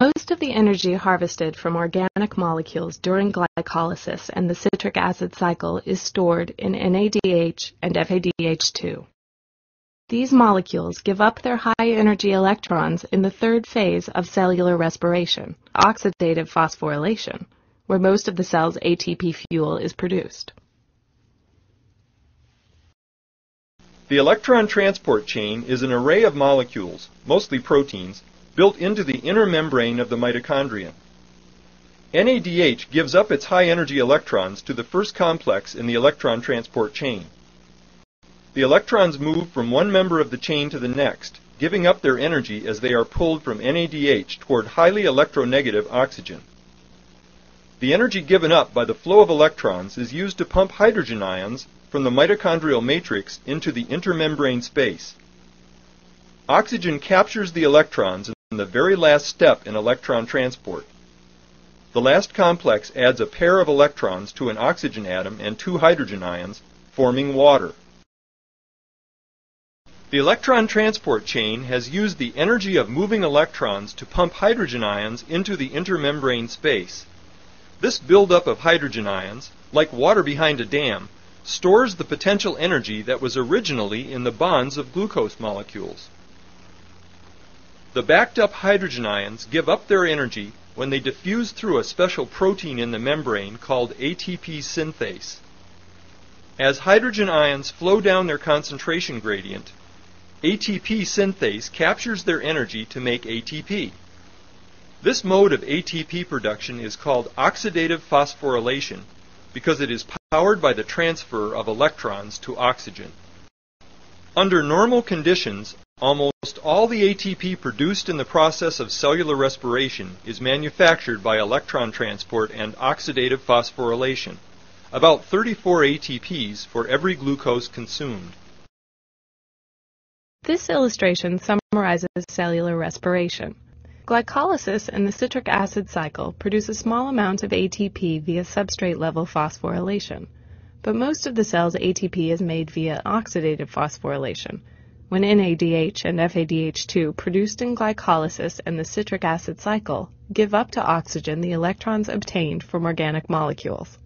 Most of the energy harvested from organic molecules during glycolysis and the citric acid cycle is stored in NADH and FADH2. These molecules give up their high-energy electrons in the third phase of cellular respiration, oxidative phosphorylation, where most of the cell's ATP fuel is produced. The electron transport chain is an array of molecules, mostly proteins, built into the inner membrane of the mitochondrion. NADH gives up its high-energy electrons to the first complex in the electron transport chain. The electrons move from one member of the chain to the next, giving up their energy as they are pulled from NADH toward highly electronegative oxygen. The energy given up by the flow of electrons is used to pump hydrogen ions from the mitochondrial matrix into the intermembrane space. Oxygen captures the electrons in the very last step in electron transport. The last complex adds a pair of electrons to an oxygen atom and two hydrogen ions, forming water. The electron transport chain has used the energy of moving electrons to pump hydrogen ions into the intermembrane space. This buildup of hydrogen ions, like water behind a dam, stores the potential energy that was originally in the bonds of glucose molecules. The backed up hydrogen ions give up their energy when they diffuse through a special protein in the membrane called ATP synthase. As hydrogen ions flow down their concentration gradient, ATP synthase captures their energy to make ATP. This mode of ATP production is called oxidative phosphorylation because it is powered by the transfer of electrons to oxygen. Under normal conditions, almost all the ATP produced in the process of cellular respiration is manufactured by electron transport and oxidative phosphorylation, about 34 ATPs for every glucose consumed. This illustration summarizes cellular respiration. Glycolysis and the citric acid cycle produce a small amount of ATP via substrate-level phosphorylation, but most of the cell's ATP is made via oxidative phosphorylation, when NADH and FADH2 produced in glycolysis and the citric acid cycle give up to oxygen the electrons obtained from organic molecules.